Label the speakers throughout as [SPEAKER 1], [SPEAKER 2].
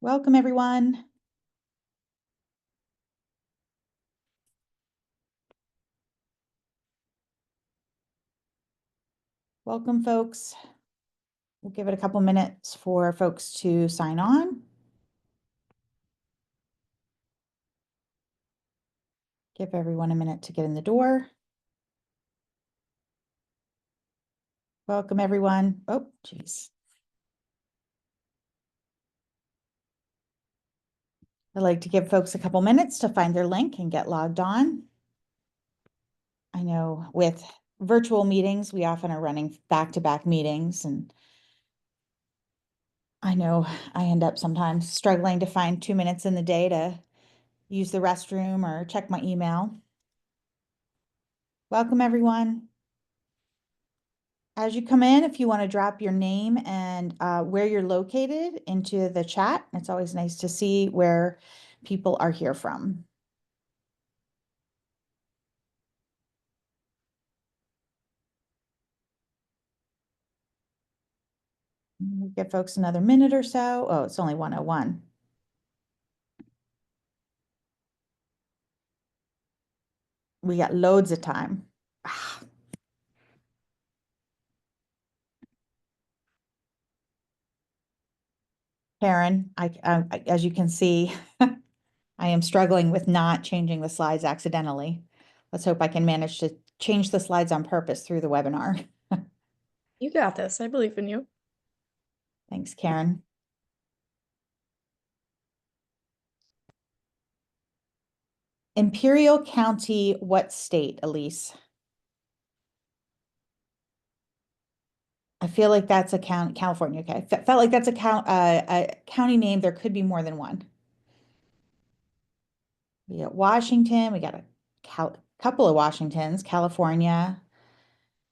[SPEAKER 1] Welcome, everyone. Welcome, folks. We'll give it a couple minutes for folks to sign on. Give everyone a minute to get in the door. Welcome, everyone. Oh, geez. I'd like to give folks a couple minutes to find their link and get logged on. I know with virtual meetings, we often are running back-to-back meetings, and I know I end up sometimes struggling to find 2 minutes in the day to use the restroom or check my email. Welcome, everyone. As you come in, if you want to drop your name and where you're located into the chat, it's always nice to see where people are here from. We'll give folks another minute or so. Oh, it's only 1:01. We got loads of time. Karen, as you can see, I am struggling with not changing the slides accidentally. Let's hope I can manage to change the slides on purpose through the webinar.
[SPEAKER 2] You got this. I believe in you.
[SPEAKER 1] Thanks, Karen. Imperial County, what state, Elise? I feel like that's a California, okay. Felt like that's a county name. There could be more than one. We got Washington, we got a couple of Washingtons, California.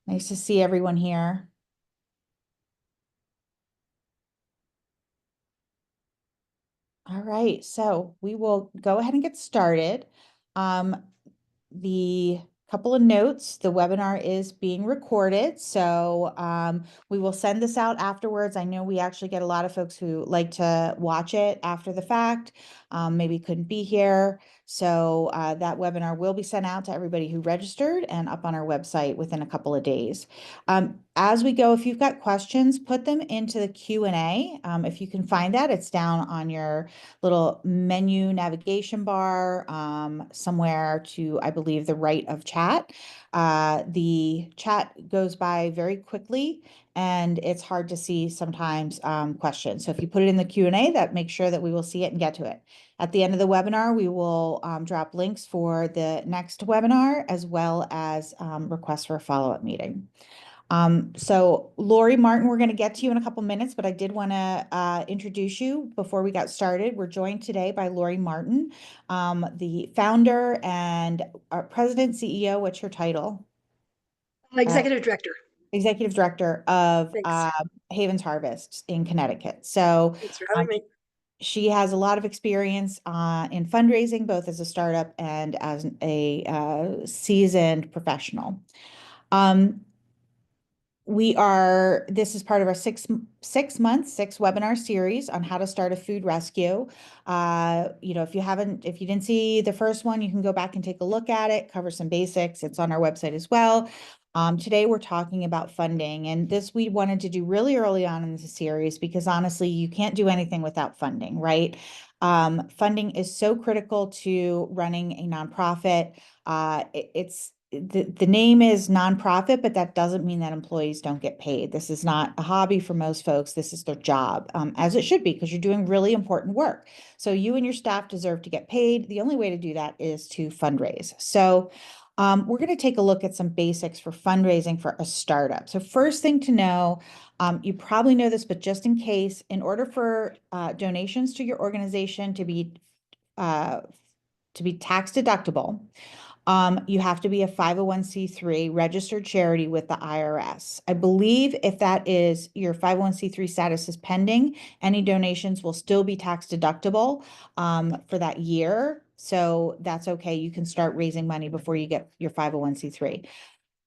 [SPEAKER 1] Nice to see everyone here. All right, so we will go ahead and get started. The couple of notes, the webinar is being recorded, so we will send this out afterwards. I know we actually get a lot of folks who like to watch it after the fact, maybe couldn't be here. So that webinar will be sent out to everybody who registered and up on our website within a couple of days. As we go, if you've got questions, put them into the Q&A. If you can find that, it's down on your little menu navigation bar somewhere to, I believe, the right of chat. The chat goes by very quickly, and it's hard to see sometimes questions. So if you put it in the Q&A, that makes sure that we will see it and get to it. At the end of the webinar, we will drop links for the next webinar, as well as requests for a follow-up meeting. So Lori Martin, we're going to get to you in a couple minutes, but I did want to introduce you before we got started. We're joined today by Lori Martin, the founder and president, CEO. What's your title?
[SPEAKER 3] Executive Director.
[SPEAKER 1] Executive Director of Havens Harvest in Connecticut. So
[SPEAKER 3] thanks for having me.
[SPEAKER 1] She has a lot of experience in fundraising, both as a startup and as a seasoned professional. This is part of our six webinar series on how to start a food rescue. If you didn't see the first one, you can go back and take a look at it, cover some basics. It's on our website as well. Today we're talking about funding, and this we wanted to do really early on in the series because honestly, you can't do anything without funding, right? Funding is so critical to running a nonprofit. The name is nonprofit, but that doesn't mean that employees don't get paid. This is not a hobby for most folks. This is their job, as it should be, because you're doing really important work. So you and your staff deserve to get paid. The only way to do that is to fundraise. So we're going to take a look at some basics for fundraising for a startup. So first thing to know, you probably know this, but just in case, in order for donations to your organization to be tax deductible, you have to be a 501c3 registered charity with the IRS. I believe if that is your 501c3 status is pending, any donations will still be tax deductible for that year. So that's okay. You can start raising money before you get your 501c3.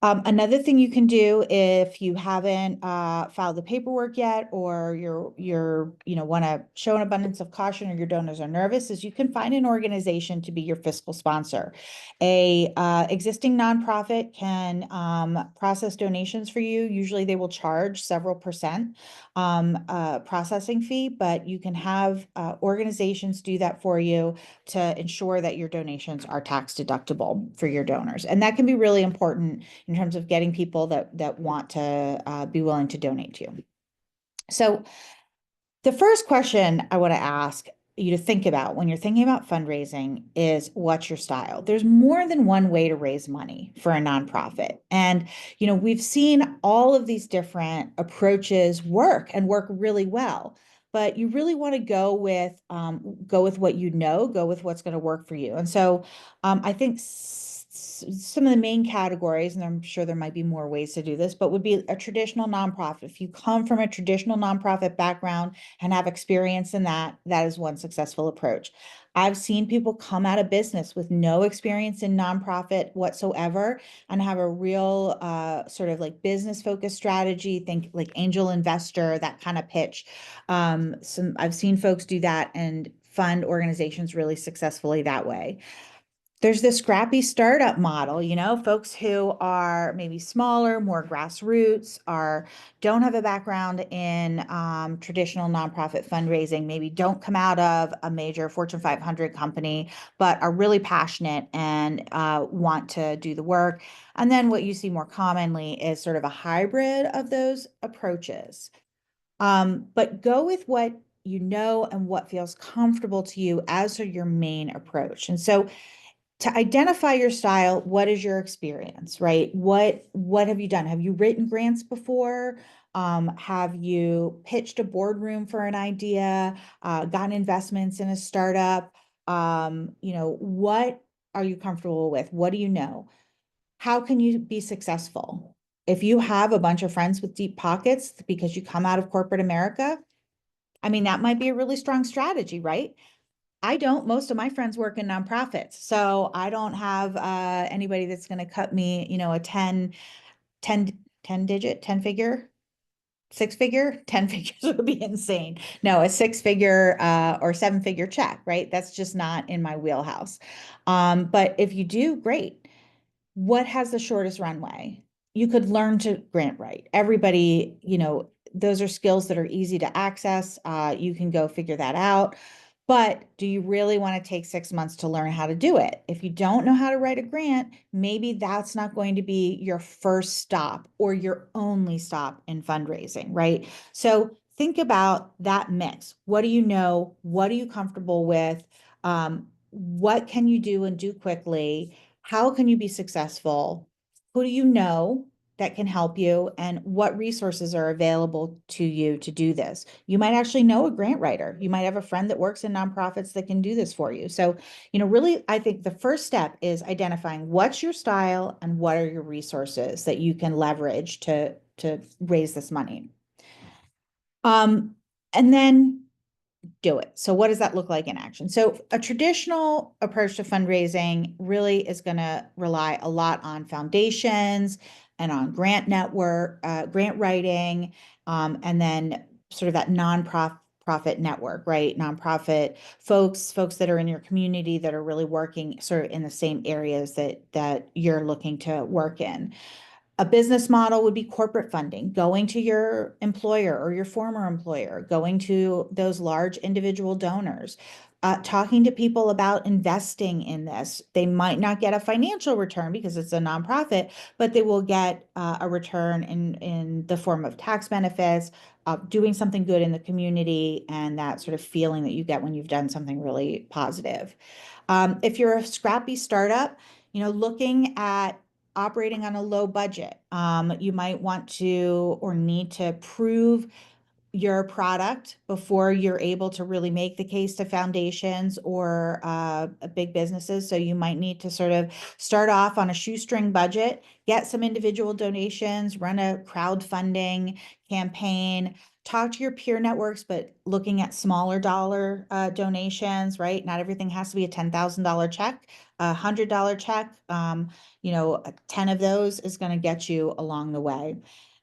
[SPEAKER 1] Another thing you can do if you haven't filed the paperwork yet, or want to show an abundance of caution, or your donors are nervous, is you can find an organization to be your fiscal sponsor. A existing nonprofit can process donations for you. Usually they will charge several percent processing fee, but you can have organizations do that for you to ensure that your donations are tax deductible for your donors. And that can be really important in terms of getting people that want to be willing to donate to you. So the first question I want to ask you to think about when you're thinking about fundraising is, what's your style? There's more than one way to raise money for a nonprofit. And, we've seen all of these different approaches work and work really well. But you really want to go with what you know, go with what's going to work for you. And so I think some of the main categories, and I'm sure there might be more ways to do this, but would be a traditional nonprofit. If you come from a traditional nonprofit background and have experience in that, that is one successful approach. I've seen people come out of business with no experience in nonprofit whatsoever and have a real sort of like business focused strategy, think like angel investor, that kind of pitch. I've seen folks do that and fund organizations really successfully that way. There's this scrappy startup model, folks who are maybe smaller, more grassroots, don't have a background in traditional nonprofit fundraising, maybe don't come out of a major Fortune 500 company, but are really passionate and want to do the work. And then what you see more commonly is sort of a hybrid of those approaches. But go with what you know and what feels comfortable to you as your main approach. And so to identify your style, what is your experience, right? What have you done? Have you written grants before? Have you pitched a boardroom for an idea, gotten investments in a startup? What are you comfortable with? What do you know? How can you be successful? If you have a bunch of friends with deep pockets because you come out of corporate America, I mean, that might be a really strong strategy, right? I don't. Most of my friends work in nonprofits, so I don't have anybody that's going to cut me, a 10 digit, 10 figure, 6 figure, 10 figures would be insane. No, a 6 figure or 7 figure check, right? That's just not in my wheelhouse. But if you do, great. What has the shortest runway? You could learn to grant write. Everybody, those are skills that are easy to access. You can go figure that out. But do you really want to take 6 months to learn how to do it? If you don't know how to write a grant, maybe that's not going to be your first stop or your only stop in fundraising, right? So think about that mix. What do you know? What are you comfortable with? What can you do and do quickly? How can you be successful? Who do you know that can help you, and what resources are available to you to do this? You might actually know a grant writer. You might have a friend that works in nonprofits that can do this for you. So, really, I think the first step is identifying what's your style and what are your resources that you can leverage to raise this money. And then do it. So what does that look like in action? So a traditional approach to fundraising really is going to rely a lot on foundations and on grant network, grant writing, and then sort of that nonprofit network, right? Nonprofit folks that are in your community that are really working sort of in the same areas that you're looking to work in. A business model would be corporate funding, going to your employer or your former employer, going to those large individual donors, talking to people about investing in this. They might not get a financial return because it's a nonprofit, but they will get a return in the form of tax benefits, doing something good in the community, and that sort of feeling that you get when you've done something really positive. If you're a scrappy startup, looking at operating on a low budget. You might want to or need to prove your product before you're able to really make the case to foundations or big businesses. So you might need to sort of start off on a shoestring budget, get some individual donations, run a crowdfunding campaign, talk to your peer networks, but looking at smaller dollar donations, right? Not everything has to be a $10,000 check. $100 check, 10 of those is going to get you along the way.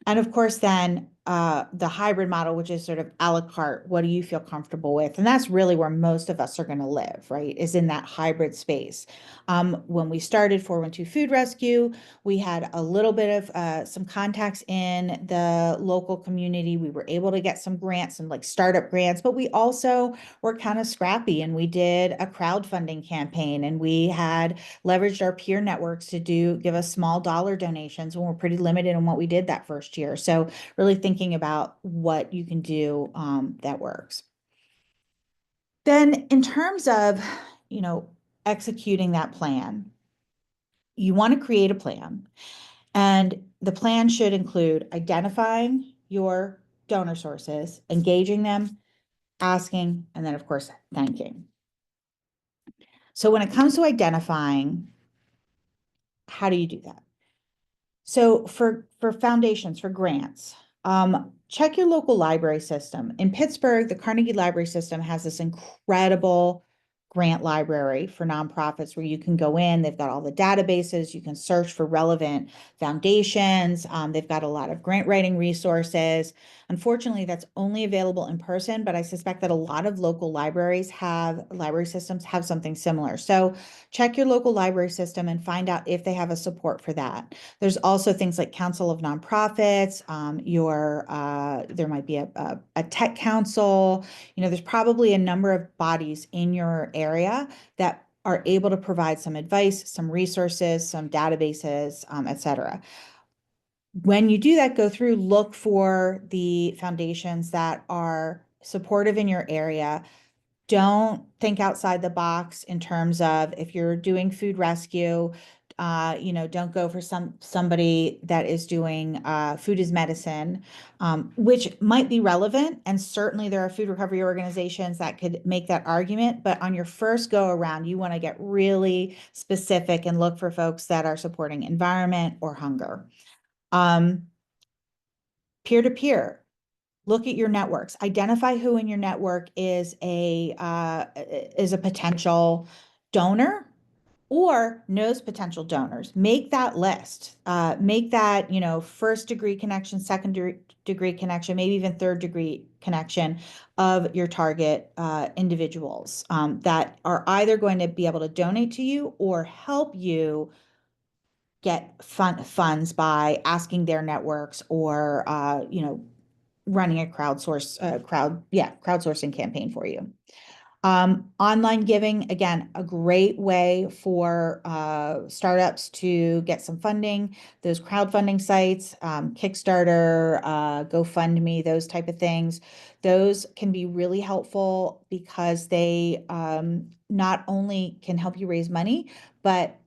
[SPEAKER 1] And of course, then the hybrid model, which is sort of a la carte, what do you feel comfortable with? And that's really where most of us are going to live, right? Is in that hybrid space. When we started 412 Food Rescue, we had a little bit of some contacts in the local community. We were able to get some grants, some like startup grants, but we also were kind of scrappy and we did a crowdfunding campaign and we had leveraged our peer networks to give us small dollar donations when we're pretty limited in what we did that first year. So really thinking about what you can do that works. Then in terms of, executing that plan, you want to create a plan. And the plan should include identifying your donor sources, engaging them, asking, and then of course, thanking. So when it comes to identifying, how do you do that? So for foundations, for grants, check your local library system. In Pittsburgh, the Carnegie Library System has this incredible grant library for nonprofits where you can go in. They've got all the databases. You can search for relevant foundations. They've got a lot of grant writing resources. Unfortunately, that's only available in person, but I suspect that a lot of local library systems have something similar. So check your local library system and find out if they have a support for that. There's also things like Council of Nonprofits, there might be a tech council. There's probably a number of bodies in your area that are able to provide some advice, some resources, some databases, et cetera. When you do that, go through, look for the foundations that are supportive in your area. Don't think outside the box in terms of if you're doing food rescue, don't go for somebody that is doing food is medicine, which might be relevant. And certainly there are food recovery organizations that could make that argument. But on your first go around, you want to get really specific and look for folks that are supporting environment or hunger. Peer-to-peer. Look at your networks. Identify who in your network is a potential donor or knows potential donors. Make that list. Make that, first degree connection, second degree connection, maybe even third degree connection of your target individuals that are either going to be able to donate to you or help you get funds by asking their networks or running a crowdsourcing campaign for you. Online giving, again, a great way for startups to get some funding. Those crowdfunding sites, Kickstarter, GoFundMe, those type of things. Those can be really helpful because they not only can help you raise money, but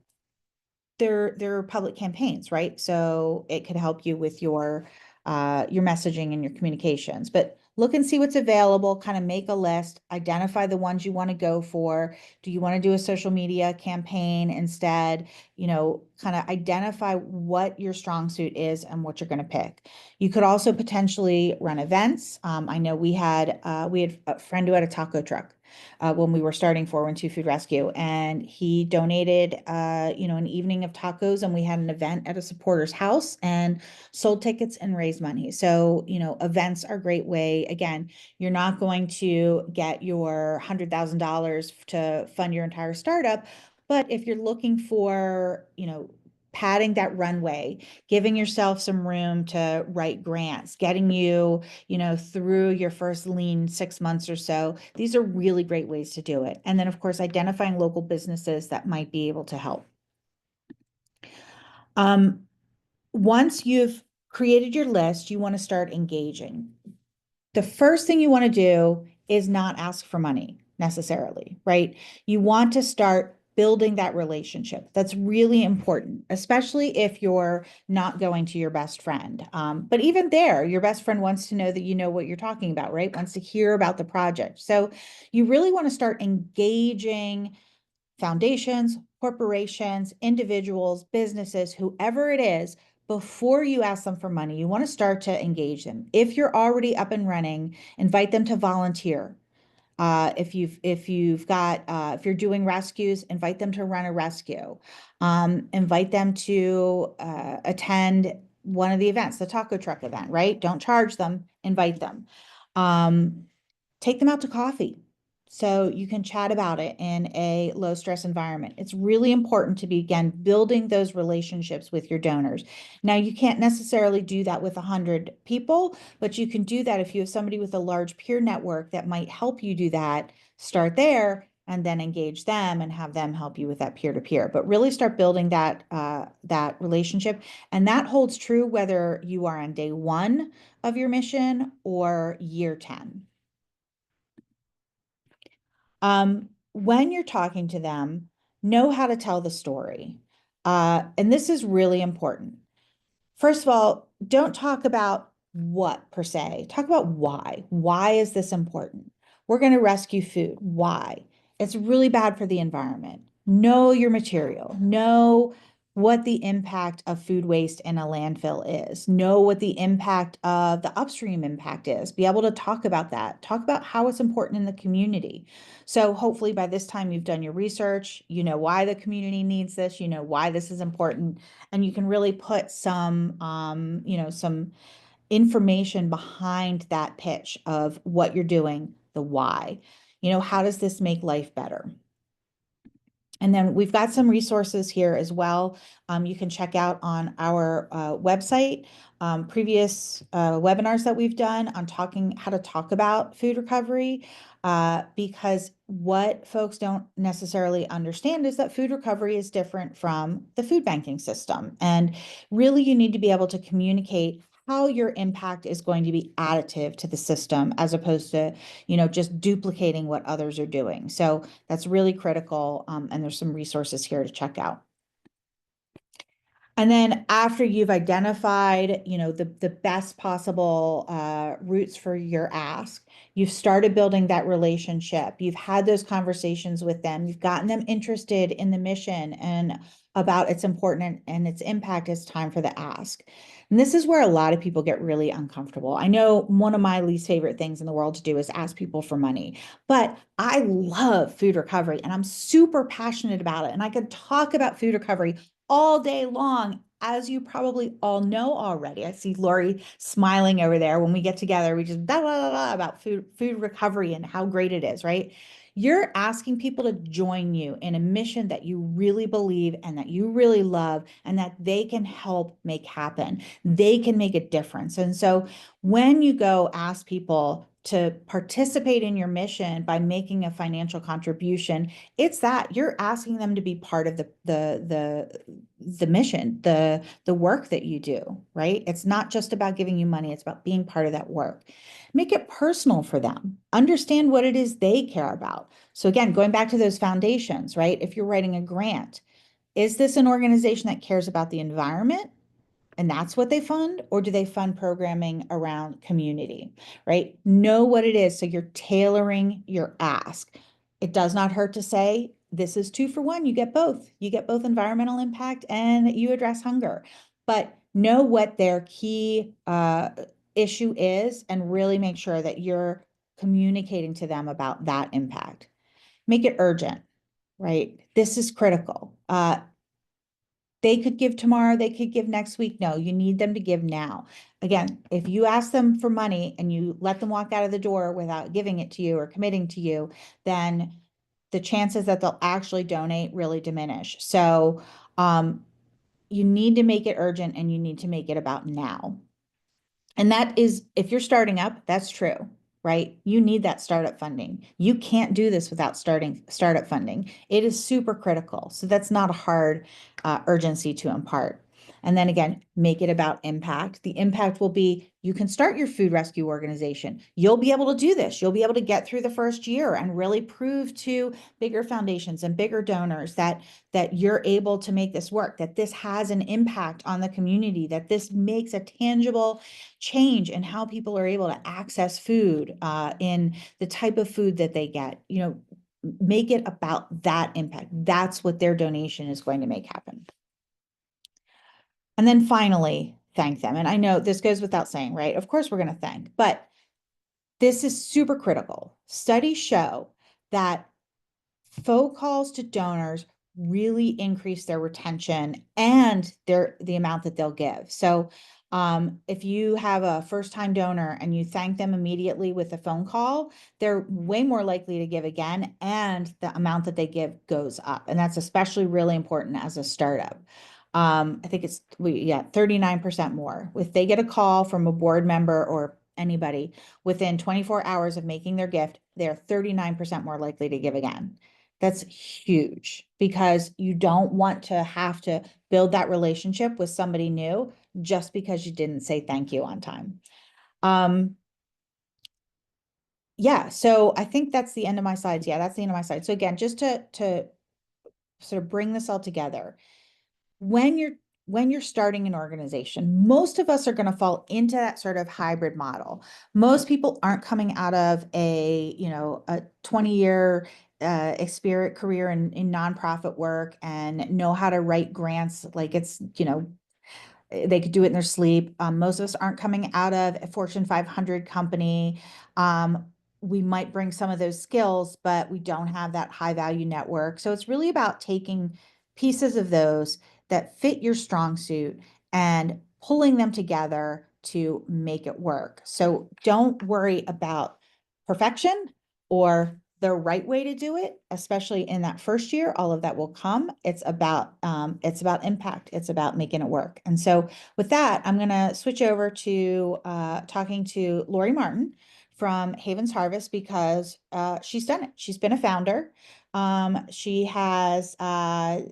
[SPEAKER 1] they're public campaigns, right? So it could help you with your messaging and your communications. But look and see what's available, kind of make a list, identify the ones you want to go for. Do you want to do a social media campaign instead? Kind of identify what your strong suit is and what you're going to pick. You could also potentially run events. I know we had a friend who had a taco truck when we were starting 412 Food Rescue, and he donated, an evening of tacos, and we had an event at a supporter's house and sold tickets and raised money. So, events are a great way. Again, you're not going to get your $100,000 to fund your entire startup, but if you're looking for, padding that runway, giving yourself some room to write grants, getting you, through your first lean 6 months or so. These are really great ways to do it. And then, of course, identifying local businesses that might be able to help. Once you've created your list, you want to start engaging. The first thing you want to do is not ask for money necessarily, right? You want to start building that relationship. That's really important, especially if you're not going to your best friend. But even there, your best friend wants to know that you know what you're talking about, right? Wants to hear about the project. So you really want to start engaging foundations, corporations, individuals, businesses, whoever it is, before you ask them for money. You want to start to engage them. If you're already up and running, invite them to volunteer. If you're doing rescues, invite them to run a rescue. Invite them to attend one of the events, the taco truck event, right? Don't charge them, invite them. Take them out to coffee so you can chat about it in a low stress environment. It's really important to begin building those relationships with your donors. Now, you can't necessarily do that with 100 people, but you can do that if you have somebody with a large peer network that might help you do that. Start there and then engage them and have them help you with that peer-to-peer. But really start building that relationship. And that holds true whether you are on day 1 of your mission or year 10. When you're talking to them, know how to tell the story. And this is really important. First of all, don't talk about what per se, talk about why. Why is this important? We're going to rescue food. Why? It's really bad for the environment. Know your material. Know what the impact of food waste in a landfill is. Know what the impact of the upstream impact is. Be able to talk about that. Talk about how it's important in the community. So hopefully by this time you've done your research, you know why the community needs this, you know why this is important, and you can really put some some information behind that pitch of what you're doing, the why. How does this make life better? And then we've got some resources here as well. You can check out on our website previous webinars that we've done on how to talk about food recovery, because what folks don't necessarily understand is that food recovery is different from the food banking system. And really, you need to be able to communicate how your impact is going to be additive to the system as opposed to, just duplicating what others are doing. So that's really critical. And there's some resources here to check out. And then after you've identified, the best possible routes for your ask, you've started building that relationship. You've had those conversations with them. You've gotten them interested in the mission and about its importance and its impact. It's time for the ask. And this is where a lot of people get really uncomfortable. I know one of my least favorite things in the world to do is ask people for money, but I love food recovery and I'm super passionate about it. And I could talk about food recovery all day long, as you probably all know already. I see Lori smiling over there. When we get together, we just blah, blah, blah, about food recovery and how great it is, right? You're asking people to join you in a mission that you really believe and that you really love and that they can help make happen. They can make a difference. And so when you go ask people to participate in your mission by making a financial contribution, it's that you're asking them to be part of the mission, the work that you do, right? It's not just about giving you money, it's about being part of that work. Make it personal for them. Understand what it is they care about. So again, going back to those foundations, right? If you're writing a grant, is this an organization that cares about the environment? And that's what they fund, or do they fund programming around community, right? Know what it is so you're tailoring your ask. It does not hurt to say, this is 2 for 1. You get both. You get both environmental impact and you address hunger. But know what their key issue is and really make sure that you're communicating to them about that impact. Make it urgent, right? This is critical. They could give tomorrow, they could give next week. No, you need them to give now. Again, if you ask them for money and you let them walk out of the door without giving it to you or committing to you, then the chances that they'll actually donate really diminish. So you need to make it urgent and you need to make it about now. And that is, if you're starting up, that's true, right? You need that startup funding. You can't do this without startup funding. It is super critical. So that's not a hard urgency to impart. And then again, make it about impact. The impact will be you can start your food rescue organization. You'll be able to do this. You'll be able to get through the first year and really prove to bigger foundations and bigger donors that you're able to make this work, that this has an impact on the community, that this makes a tangible change in how people are able to access food, in the type of food that they get. Make it about that impact. That's what their donation is going to make happen. And then finally, thank them. And I know this goes without saying, right? Of course, we're going to thank, but This is super critical. Studies show that phone calls to donors really increase their retention and the amount that they'll give. So if you have a first-time donor and you thank them immediately with a phone call, they're way more likely to give again, and the amount that they give goes up. And that's especially really important as a startup. I think it's 39% more. If they get a call from a board member or anybody within 24 hours of making their gift, they're 39% more likely to give again. That's huge because you don't want to have to build that relationship with somebody new just because you didn't say thank you on time. Yeah, so I think that's the end of my slides. Yeah, that's the end of my slides. So again, just to sort of bring this all together, when you're starting an organization, most of us are going to fall into that sort of hybrid model. Most people aren't coming out of a 20-year experience career in nonprofit work and know how to write grants like it's, they could do it in their sleep. Most of us aren't coming out of a Fortune 500 company. We might bring some of those skills, but we don't have that high value network. So it's really about taking pieces of those that fit your strong suit and pulling them together to make it work. So don't worry about perfection or the right way to do it, especially in that first year. All of that will come. It's about impact. It's about making it work. And so with that, I'm going to switch over to talking to Lori Martin from Havens Harvest because she's done it. She's been a founder. She has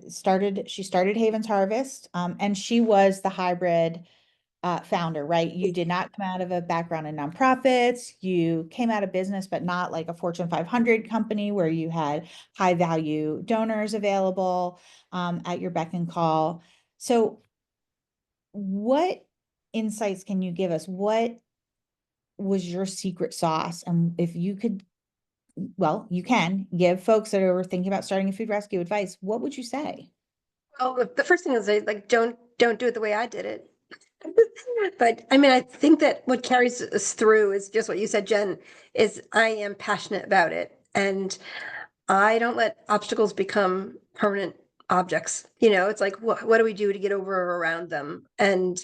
[SPEAKER 1] started Havens Harvest, and she was the hybrid founder, right? You did not come out of a background in nonprofits. You came out of business, but not like a Fortune 500 company where you had high value donors available at your beck and call. So what insights can you give us? What was your secret sauce? And if you could, well, you can give folks that are thinking about starting a food rescue advice, what would you say?
[SPEAKER 3] Well, the first thing is like don't do it the way I did it. But I mean, I think that what carries us through is just what you said, Jen, is I am passionate about it. And I don't let obstacles become permanent objects. It's like, what do we do to get over or around them? And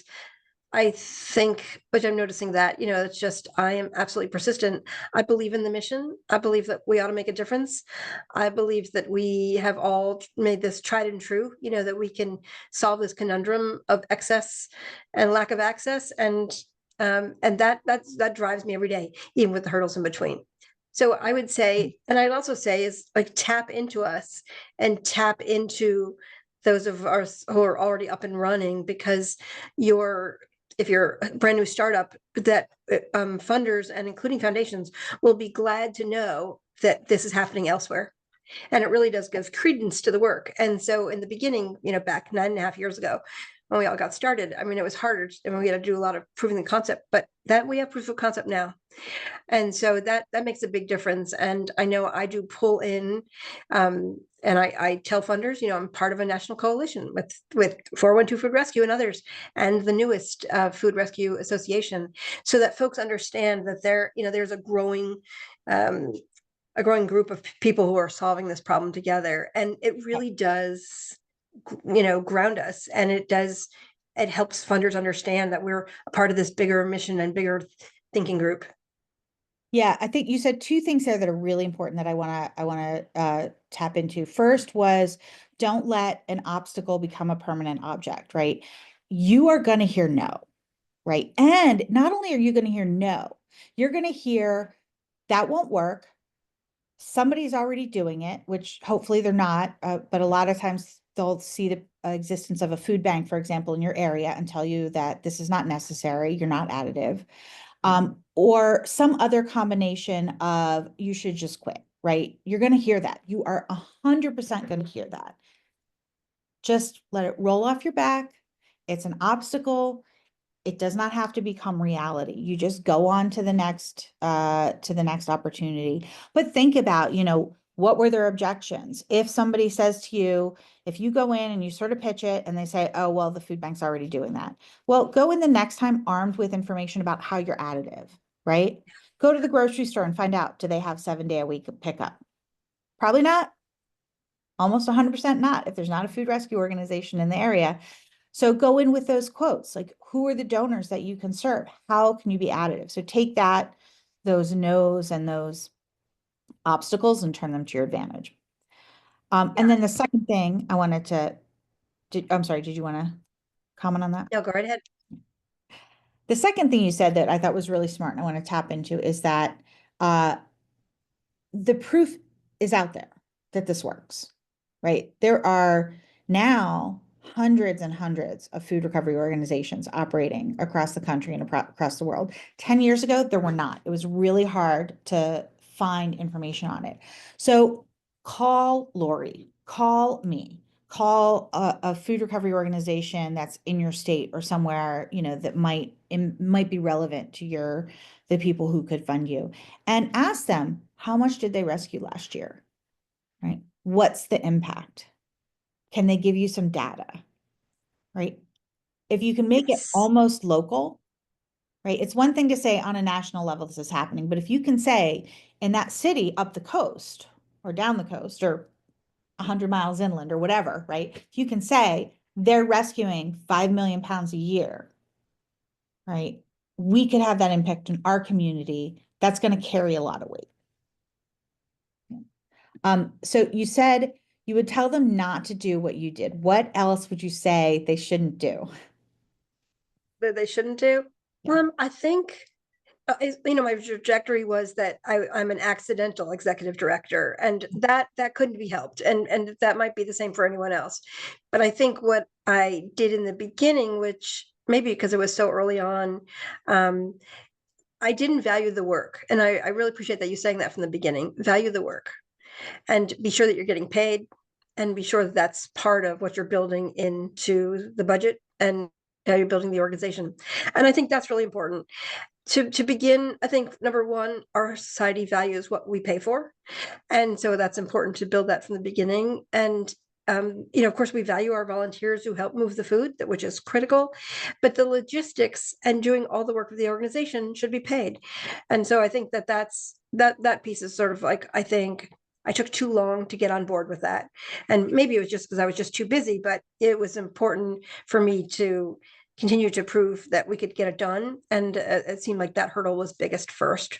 [SPEAKER 3] I think, which I'm noticing that, it's just, I am absolutely persistent. I believe in the mission. I believe that we ought to make a difference. I believe that we have all made this tried and true, that we can solve this conundrum of excess and lack of access. And that drives me every day, even with the hurdles in between. So I would say, and I'd also say is like tap into us and tap into those of us who are already up and running, because if you're a brand new startup, that funders and including foundations will be glad to know that this is happening elsewhere. And it really does give credence to the work. And so in the beginning, back 9.5 years ago, when we all got started, I mean, it was harder and we had to do a lot of proving the concept, but that we have proof of concept now. And so that makes a big difference. And I know I do pull in, and I tell funders, I'm part of a national coalition with 412 Food Rescue and others, and the newest Food Rescue Association, so that folks understand that there's a growing group of people who are solving this problem together. And it really does, ground us, and it helps funders understand that we're a part of this bigger mission and bigger thinking group.
[SPEAKER 1] Yeah, I think you said two things there that are really important that I want to tap into. First was don't let an obstacle become a permanent object, right? You are going to hear no, right? And not only are you going to hear no, you're going to hear that won't work. Somebody's already doing it, which hopefully they're not, but a lot of times they'll see the existence of a food bank, for example, in your area and tell you that this is not necessary, you're not additive. Or some other combination of you should just quit, right? You're going to hear that. You are 100% going to hear that. Just let it roll off your back. It's an obstacle. It does not have to become reality. You just go on to the next opportunity. But think about, what were their objections? If somebody says to you, if you go in and you sort of pitch it and they say, oh, well, the food bank's already doing that. Well, go in the next time armed with information about how you're additive, right? Go to the grocery store and find out, do they have 7-day-a-week pickup? Probably not. Almost 100% not, if there's not a food rescue organization in the area. So go in with those quotes, like who are the donors that you can serve? How can you be additive? So take that, those no's and those obstacles and turn them to your advantage. And then the second thing I wanted to, I'm sorry, did you want to comment on that?
[SPEAKER 3] No, go right ahead.
[SPEAKER 1] The second thing you said that I thought was really smart and I want to tap into is that the proof is out there that this works, right? There are now hundreds and hundreds of food recovery organizations operating across the country and across the world. 10 years ago, there were not. It was really hard to find information on it. So call Lori, call me, call a food recovery organization that's in your state or somewhere, you know, that might be relevant to the people who could fund you, and ask them, how much did they rescue last year? Right? What's the impact? Can they give you some data? Right? If you can make it almost local, right? It's one thing to say on a national level this is happening, but if you can say in that city up the coast or down the coast or 100 miles inland or whatever, right? If you can say they're rescuing 5 million pounds a year, right? We could have that impact in our community. That's going to carry a lot of weight. So you said you would tell them not to do what you did. What else would you say they shouldn't do?
[SPEAKER 3] That they shouldn't do.
[SPEAKER 1] Yeah.
[SPEAKER 3] I think, my trajectory was that I'm an accidental executive director, and that couldn't be helped, and that might be the same for anyone else. But I think what I did in the beginning, which maybe because it was so early on, I didn't value the work, and I really appreciate that you saying that from the beginning. Value the work, and be sure that you're getting paid, and be sure that that's part of what you're building into the budget and how you're building the organization. And I think that's really important. To begin, I think number one, our society values what we pay for. And so that's important to build that from the beginning. And of course, we value our volunteers who help move the food, which is critical, but the logistics and doing all the work of the organization should be paid. And so I think that piece is sort of like, I think I took too long to get on board with that. And maybe it was just because I was just too busy, but it was important for me to continue to prove that we could get it done. And it seemed like that hurdle was biggest first.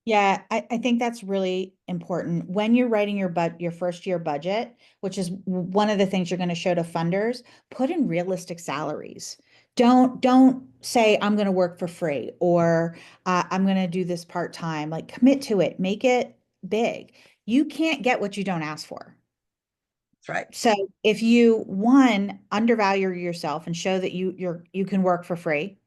[SPEAKER 1] Yeah, I think that's really important. When you're writing your first year budget, which is one of the things you're going to show to funders, put in realistic salaries. Don't say I'm going to work for free or I'm going to do this part-time. Like commit to it, make it big. You can't get what you don't ask for.
[SPEAKER 3] That's right.
[SPEAKER 1] So if you undervalue yourself and show that you can work for free,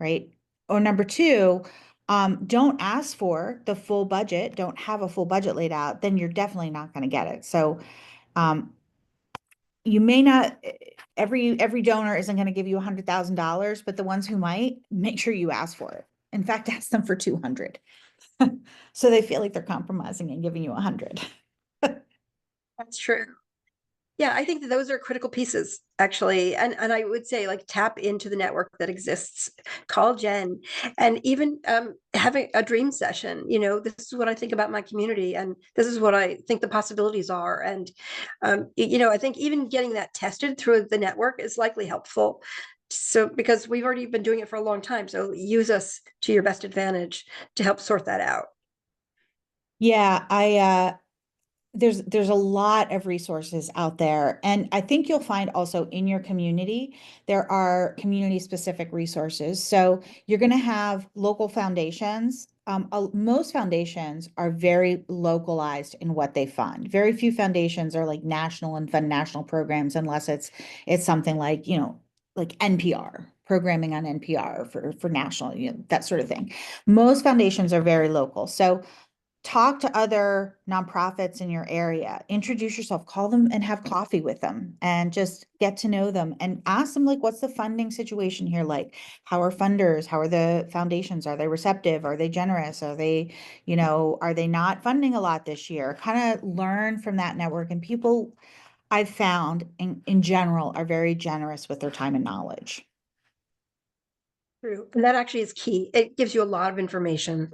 [SPEAKER 1] right? Or number two, don't ask for the full budget, don't have a full budget laid out, then you're definitely not going to get it. So you may not, every donor isn't going to give you $100,000, but the ones who might, make sure you ask for it. In fact, ask them for 200. So they feel like they're compromising and giving you 100.
[SPEAKER 3] That's true. Yeah, I think that those are critical pieces, actually. And I would say, like, tap into the network that exists, call Jen, and even having a dream session. This is what I think about my community, and this is what I think the possibilities are. And, I think even getting that tested through the network is likely helpful. So, because we've already been doing it for a long time. So use us to your best advantage to help sort that out.
[SPEAKER 1] Yeah, there's a lot of resources out there. And I think you'll find also in your community, there are community specific resources. So you're going to have local foundations. Most foundations are very localized in what they fund. Very few foundations are like national and fund national programs unless it's something like, like NPR, programming on NPR for national, that sort of thing. Most foundations are very local. So talk to other nonprofits in your area, introduce yourself, call them and have coffee with them and just get to know them and ask them, like, what's the funding situation here like? How are funders? How are the foundations? Are they receptive? Are they generous? Are they not funding a lot this year? Kind of learn from that network. And people I've found in general are very generous with their time and knowledge.
[SPEAKER 3] True. And that actually is key. It gives you a lot of information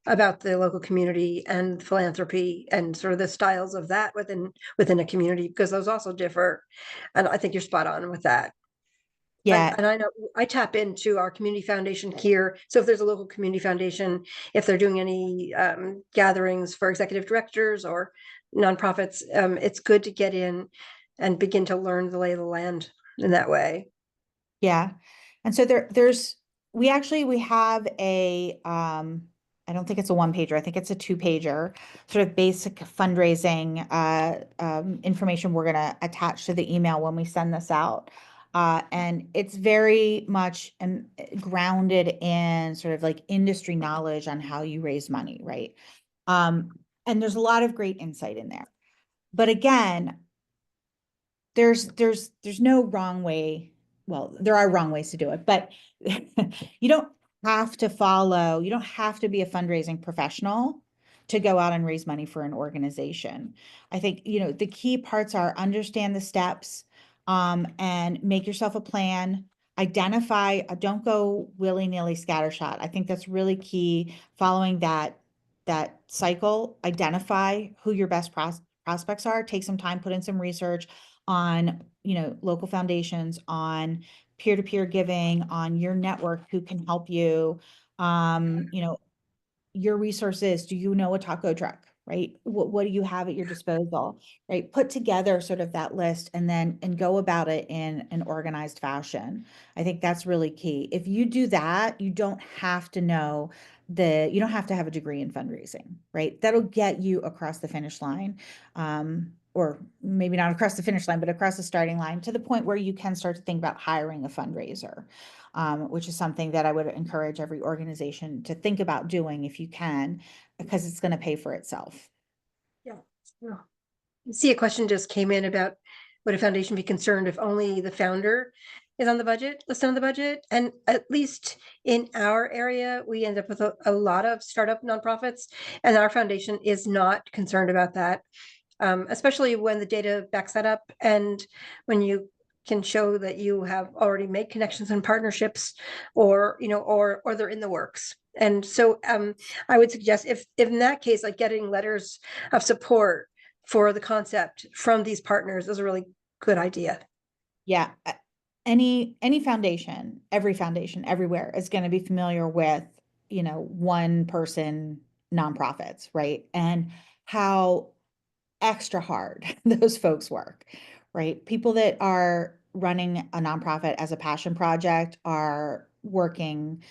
[SPEAKER 3] about the local community and philanthropy and sort of the styles of that within a community, because those also differ. And I think you're spot on with that.
[SPEAKER 1] Yeah,
[SPEAKER 3] And I know I tap into our community foundation here. So if there's a local community foundation, if they're doing any gatherings for executive directors or nonprofits, it's good to get in and begin to learn the lay of the land in that way.
[SPEAKER 1] yeah. And so we have I don't think it's a one pager. I think it's a two pager, sort of basic fundraising, information we're gonna attach to the email when we send this out. And it's very much grounded in sort of like industry knowledge on how you raise money, right? And there's a lot of great insight in there. But again, there's no wrong way. Well, there are wrong ways to do it, but you don't you don't have to be a fundraising professional to go out and raise money for an organization. I think, the key parts are understand the steps, and make yourself a plan. Identify, don't go willy-nilly scattershot. I think that's really key. Following that cycle, identify who your best prospects are, take some time, put in some research on, local foundations, on peer-to-peer giving, on your network, who can help you. Your resources, do you know a taco truck, right? What do you have at your disposal, right? Put together sort of that list and go about it in an organized fashion. I think that's really key. If you do that, you don't have to have a degree in fundraising, right? That'll get you across the finish line. Or maybe not across the finish line, but across the starting line, to the point where you can start to think about hiring a fundraiser, which is something that I would encourage every organization to think about doing if you can, because it's going to pay for itself.
[SPEAKER 3] Yeah. Yeah. See, a question just came in about, would a foundation be concerned if only the founder is on the budget, listed on the budget? And at least in our area, we end up with a lot of startup nonprofits, and our foundation is not concerned about that. Especially when the data backs that up, and when you can show that you have already made connections and partnerships, or they're in the works. And so I would suggest, if in that case, like getting letters of support for the concept from these partners is a really good idea.
[SPEAKER 1] Yeah. Any foundation, every foundation everywhere is going to be familiar with, one person nonprofits, right? And how extra hard those folks work, right? People that are running a nonprofit as a passion project are working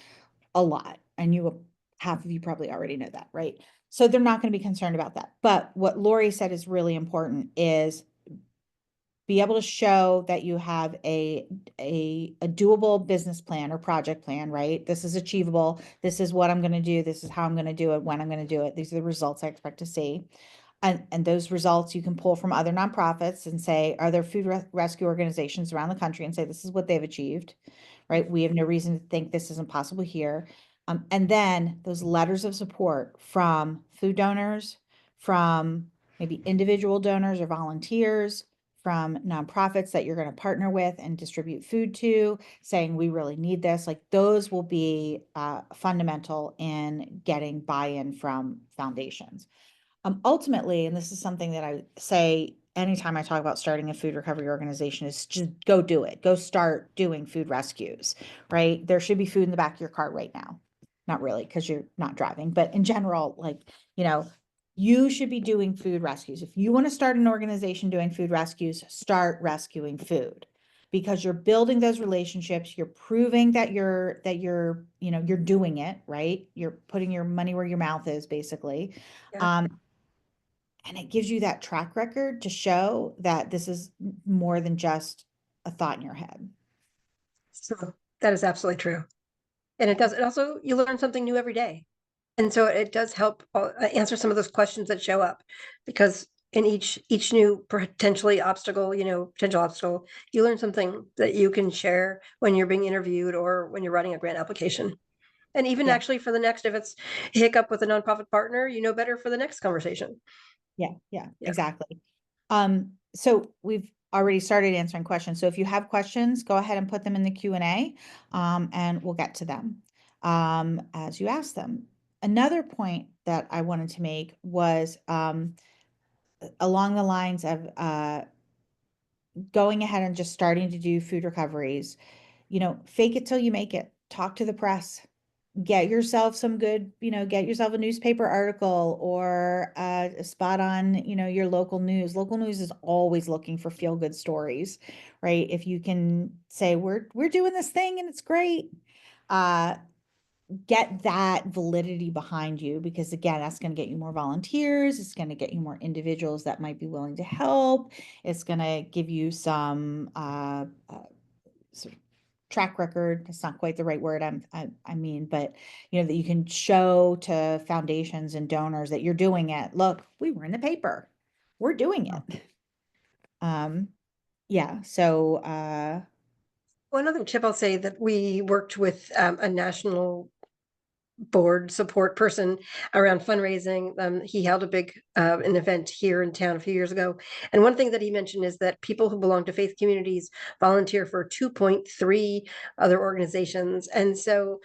[SPEAKER 1] a lot, and half of you probably already know that, right? So they're not going to be concerned about that. But what Lori said is really important, is be able to show that you have a doable business plan or project plan, right? This is achievable. This is what I'm going to do. This is how I'm going to do it, when I'm going to do it. These are the results I expect to see. And those results you can pull from other nonprofits and say, are there food rescue organizations around the country, and say, this is what they've achieved, right? We have no reason to think this isn't possible here. And then those letters of support from food donors, from maybe individual donors or volunteers, from nonprofits that you're going to partner with and distribute food to, saying, we really need this. Like, those will be fundamental in getting buy-in from foundations. Ultimately, and this is something that I say anytime I talk about starting a food recovery organization, is just go do it. Go start doing food rescues, right? There should be food in the back of your car right now. Not really, because you're not driving, but in general, like, you should be doing food rescues. If you want to start an organization doing food rescues, start rescuing food, because you're building those relationships. You're proving that you're doing it, right? You're putting your money where your mouth is, basically.
[SPEAKER 3] Yeah.
[SPEAKER 1] And it gives you that track record to show that this is more than just a thought in your head.
[SPEAKER 3] So that is absolutely true. And it also, you learn something new every day. And so it does help answer some of those questions that show up, because in each new potential obstacle, you learn something that you can share when you're being interviewed or when you're writing a grant application. And even
[SPEAKER 1] Yeah.
[SPEAKER 3] actually for the next, if it's a hiccup with a nonprofit partner, you know better for the next conversation.
[SPEAKER 1] Yeah,
[SPEAKER 3] Yeah.
[SPEAKER 1] exactly. So we've already started answering questions. So if you have questions, go ahead and put them in the Q&A, and we'll get to them as you ask them. Another point that I wanted to make was along the lines of going ahead and just starting to do food recoveries. Fake it till you make it. Talk to the press. Get yourself some good, get yourself a newspaper article or a spot on, your local news. Local news is always looking for feel good stories, right? If you can say we're doing this thing and it's great, get that validity behind you, because again, that's going to get you more volunteers. It's going to get you more individuals that might be willing to help. It's going to give you some sort of track record. It's not quite the right word I mean, but that you can show to foundations and donors that you're doing it. Look, we were in the paper. We're doing it. Yeah. So
[SPEAKER 3] One other tip I'll say that we worked with a national board support person around fundraising. He held a big an event here in town a few years ago, and one thing that he mentioned is that people who belong to faith communities volunteer for 2.3 other organizations. And so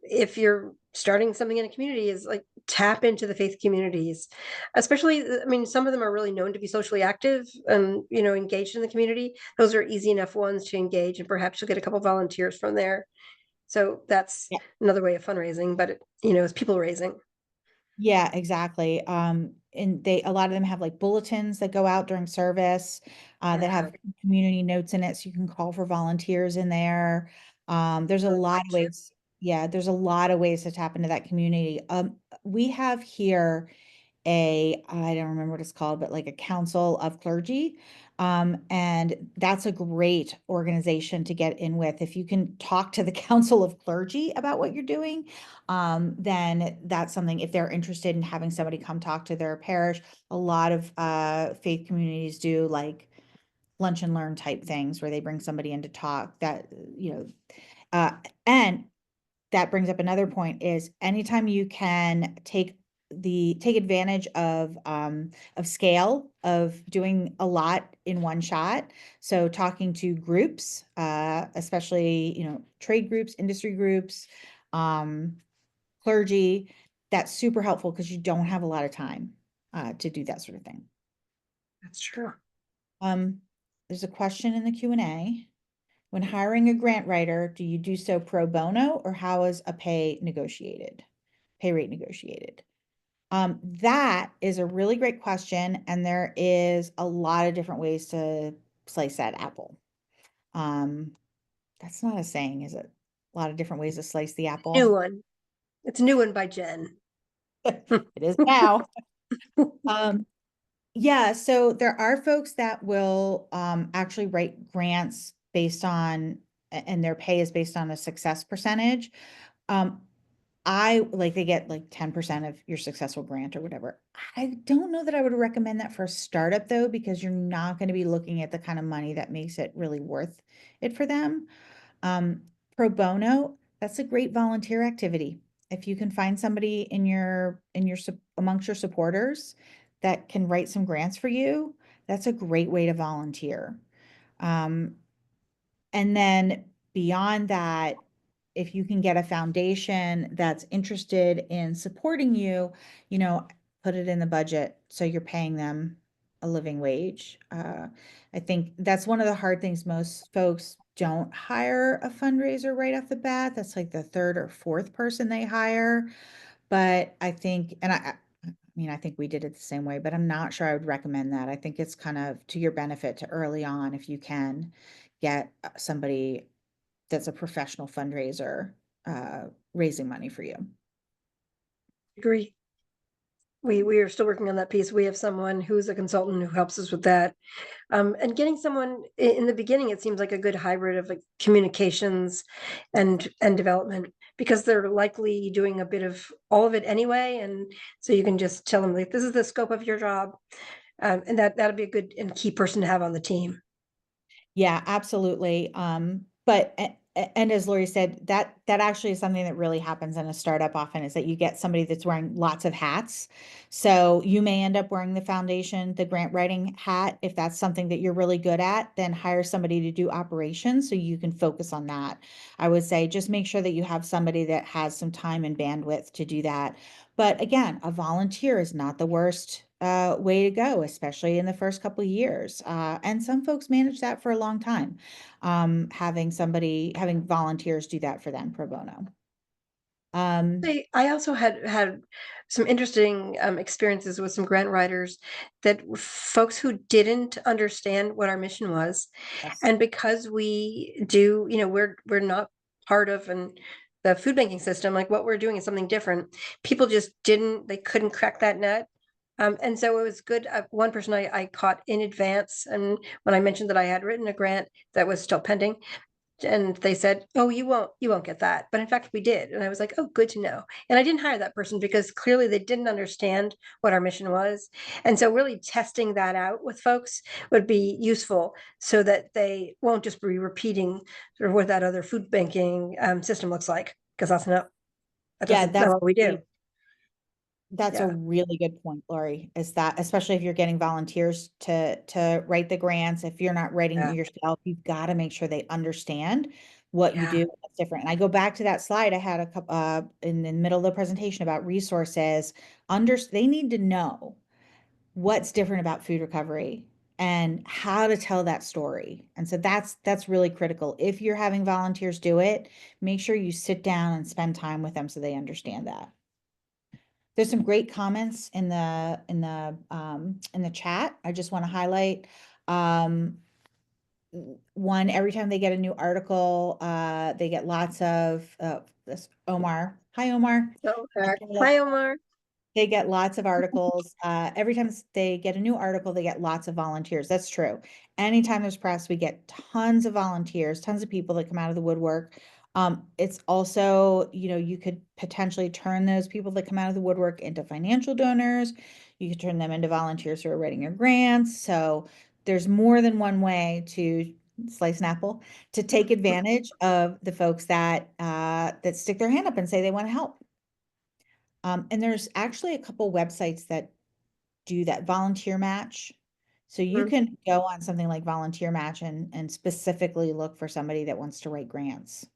[SPEAKER 3] if you're starting something in a community, is like tap into the faith communities, especially, I mean, some of them are really known to be socially active and engaged in the community. Those are easy enough ones to engage, and perhaps you'll get a couple volunteers from there. So that's another way of fundraising, but it's people raising.
[SPEAKER 1] yeah, exactly. And a lot of them have like bulletins that go out during service, that have community notes in it, so you can call for volunteers in there. There's a lot of ways. Yeah, there's a lot of ways to tap into that community. We have here I don't remember what it's called, but like a council of clergy. And that's a great organization to get in with. If you can talk to the council of clergy about what you're doing, then that's something, if they're interested in having somebody come talk to their parish. A lot of faith communities do like lunch and learn type things where they bring somebody in to talk that, uh, and that brings up another point, is anytime you can take advantage of scale, of doing a lot in one shot. So talking to groups, especially, trade groups, industry groups, clergy, that's super helpful because you don't have a lot of time to do that sort of thing.
[SPEAKER 3] That's true.
[SPEAKER 1] There's a question in the Q&A. When hiring a grant writer, do you do so pro bono, or how is a pay rate negotiated? That is a really great question, and there is a lot of different ways to slice that apple. That's not a saying, is it? A lot of different ways to slice the apple.
[SPEAKER 3] New one. It's a new one by Jen.
[SPEAKER 1] It is now. Yeah, so there are folks that will actually write grants based on, and their pay is based on a success percentage. They get like 10% of your successful grant or whatever. I don't know that I would recommend that for a startup though, because you're not going to be looking at the kind of money that makes it really worth it for them. Pro bono, that's a great volunteer activity. If you can find somebody amongst your supporters that can write some grants for you, that's a great way to volunteer. And then beyond that, if you can get a foundation that's interested in supporting you, put it in the budget so you're paying them a living wage. I think that's one of the hard things. Most folks don't hire a fundraiser right off the bat. That's like the third or fourth person they hire. But I think, and I mean, I think we did it the same way, but I'm not sure I would recommend that. I think it's kind of to your benefit to early on, if you can get somebody that's a professional fundraiser raising money for you.
[SPEAKER 3] Agree. We are still working on that piece. We have someone who's a consultant who helps us with that. And getting someone in the beginning, it seems like a good hybrid of like communications and development, because they're likely doing a bit of all of it anyway. And so you can just tell them like, this is the scope of your job. And that'll be a good and key person to have on the team.
[SPEAKER 1] Yeah, absolutely. But And as Lori said, that actually is something that really happens in a startup often, is that you get somebody that's wearing lots of hats. So you may end up wearing the foundation, the grant writing hat. If that's something that you're really good at, then hire somebody to do operations so you can focus on that. I would say just make sure that you have somebody that has some time and bandwidth to do that. But again, a volunteer is not the worst way to go, especially in the first couple of years. And some folks manage that for a long time, having volunteers do that for them pro bono.
[SPEAKER 3] I also had some interesting experiences with some grant writers that were folks who didn't understand what our mission was.
[SPEAKER 1] Yes.
[SPEAKER 3] And because we do, we're not part of the food banking system, like what we're doing is something different. People just they couldn't crack that nut. And so it was good. One person I caught in advance, and when I mentioned that I had written a grant that was still pending, and they said, "Oh, you won't get that." But in fact, we did. And I was like, "Oh, good to know." And I didn't hire that person because clearly they didn't understand what our mission was. And so really testing that out with folks would be useful so that they won't just be repeating sort of what that other food banking system looks like, because that
[SPEAKER 1] Yeah,
[SPEAKER 3] doesn't know what we do.
[SPEAKER 1] that's a
[SPEAKER 3] Yeah.
[SPEAKER 1] really good point, Lori, is that especially if you're getting volunteers to write the grants, if you're not writing it
[SPEAKER 3] Yeah.
[SPEAKER 1] yourself, you've got to make sure they understand what you
[SPEAKER 3] Yeah.
[SPEAKER 1] do. That's different. And I go back to that slide I had a couple in the middle of the presentation about resources. They need to know what's different about food recovery and how to tell that story. And so that's really critical. If you're having volunteers do it, make sure you sit down and spend time with them so they understand that. There's some great comments in the chat. I just want to highlight one. Every time they get a new article, they get lots of this Omar. Hi, Omar.
[SPEAKER 3] Okay. Hi, Omar.
[SPEAKER 1] They get lots of articles. Every time they get a new article, they get lots of volunteers. That's true. Anytime there's press, we get tons of volunteers, tons of people that come out of the woodwork. It's also, you could potentially turn those people that come out of the woodwork into financial donors. You could turn them into volunteers who are writing your grants. So there's more than one way to slice an apple, to take advantage of the folks that stick their hand up and say they want to help. And there's actually a couple websites that do that volunteer match. So you
[SPEAKER 3] Mhm.
[SPEAKER 1] can go on something like volunteer match and specifically look for somebody that wants to write grants.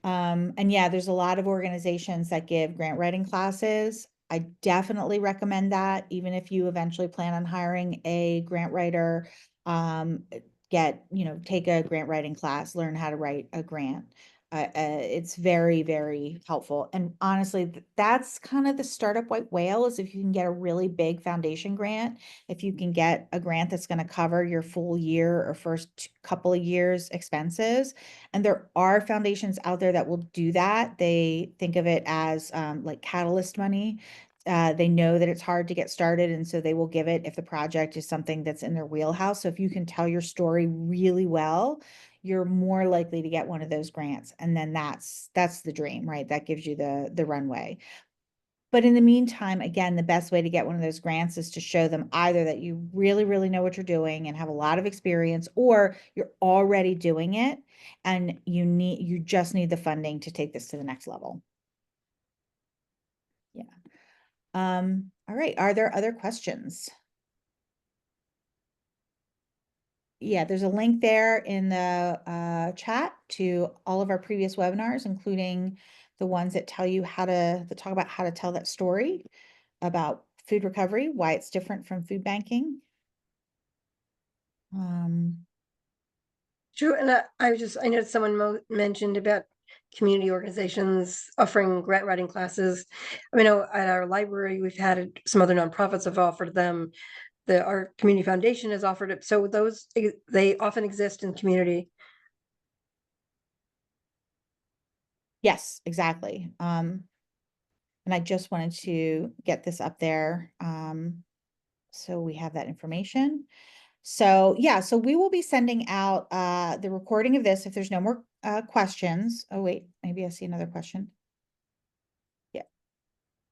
[SPEAKER 1] And yeah, there's a lot of organizations that give grant writing classes. I definitely recommend that, even if you eventually plan on hiring a grant writer, um, take a grant writing class, learn how to write a grant. It's very, very helpful. And honestly, that's kind of the startup white whale, is if you can get a really big foundation grant, if you can get a grant that's going to cover your full year or first couple of years expenses. And there are foundations out there that will do that. They think of it as like catalyst money. They know that it's hard to get started, and so they will give it if the project is something that's in their wheelhouse. So if you can tell your story really well, you're more likely to get one of those grants. And then that's the dream, right? That gives you the runway. But in the meantime, again, the best way to get one of those grants is to show them either that you really, really know what you're doing and have a lot of experience, or you're already doing it and you just need the funding to take this to the next level. Yeah. All right. Are there other questions? Yeah, there's a link there in the chat to all of our previous webinars, including the ones that tell you that talk about how to tell that story about food recovery, why it's different from food banking.
[SPEAKER 3] True, and I know someone mentioned about community organizations offering grant writing classes. I mean, at our library, we've had some other nonprofits have offered them. Our community foundation has offered it. So they often exist in community.
[SPEAKER 1] Yes, exactly. And I just wanted to get this up there. So we have that information. So yeah, so we will be sending out the recording of this if there's no more questions. Oh wait, maybe I see another question. Yeah.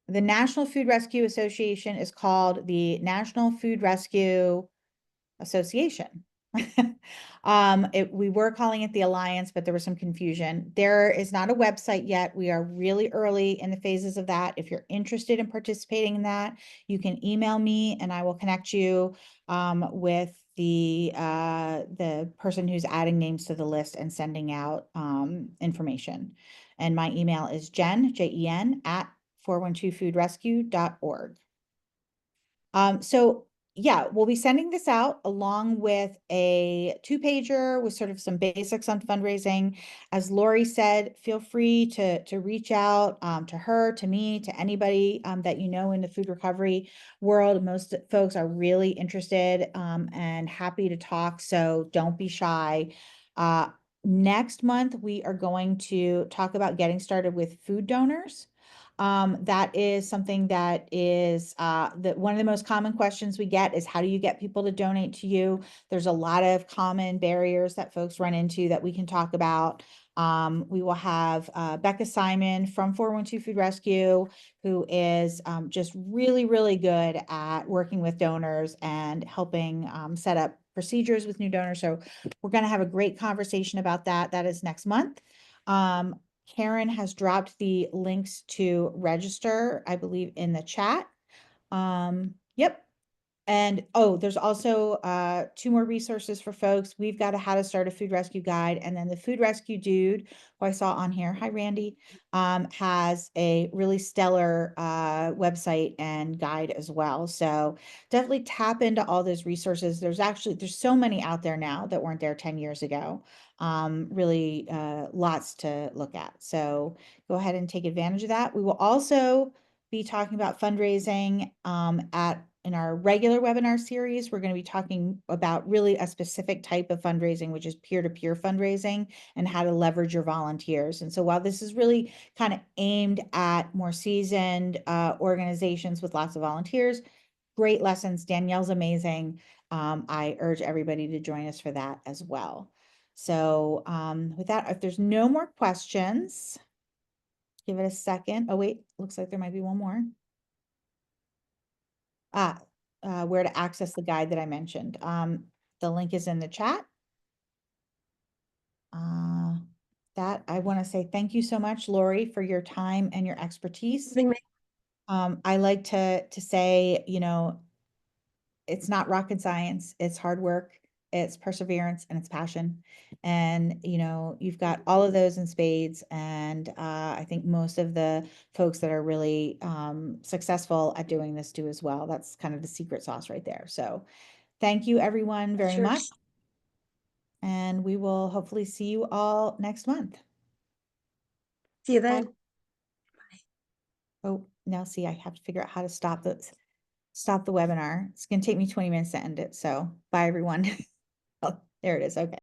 [SPEAKER 1] The National Food Rescue Association is called the National Food Rescue Association. We were calling it the Alliance, but there was some confusion. There is not a website yet. We are really early in the phases of that. If you're interested in participating in that, you can email me and I will connect you with the person who's adding names to the list and sending out information. And my email is Jen, at 412foodrescue.org. So yeah, we'll be sending this out along with a 2-pager with sort of some basics on fundraising. As Lori said, feel free to reach out to her, to me, to anybody that you know in the food recovery world. Most folks are really interested and happy to talk, so don't be shy. Next month, we are going to talk about getting started with food donors. That is something that is one of the most common questions we get is how do you get people to donate to you? There's a lot of common barriers that folks run into that we can talk about. We will have Becca Simon from 412 Food Rescue, who is just really, really good at working with donors and helping set up procedures with new donors. So we're going to have a great conversation about that. That is next month. Karen has dropped the links to register, I believe, in the chat. Yep. And there's also 2 more resources for folks. We've got a how to start a food rescue guide, and then the food rescue dude, who I saw on here, hi Randy, has a really stellar website and guide as well. So definitely tap into all those resources. There's so many out there now that weren't there 10 years ago. Really lots to look at. So go ahead and take advantage of that. We will also be talking about fundraising in our regular webinar series. We're going to be talking about really a specific type of fundraising, which is peer-to-peer fundraising and how to leverage your volunteers. And so while this is really kind of aimed at more seasoned organizations with lots of volunteers, great lessons. Danielle's amazing. I urge everybody to join us for that as well. So with that, if there's no more questions, give it a second. Oh, wait, looks like there might be one more. Where to access the guide that I mentioned. The link is in the chat. That I want to say thank you so much, Lori, for your time and your expertise. I like to say, it's not rocket science, it's hard work, it's perseverance, and it's passion. And, you've got all of those in spades. And I think most of the folks that are really successful at doing this do as well. That's kind of the secret sauce right there. So thank you, everyone, very much. And we will hopefully see you all next month.
[SPEAKER 3] See you then.
[SPEAKER 1] Bye. Oh, now see, I have to figure out how to stop the webinar. It's going to take me 20 minutes to end it. So bye, everyone. Oh, there it is. Okay.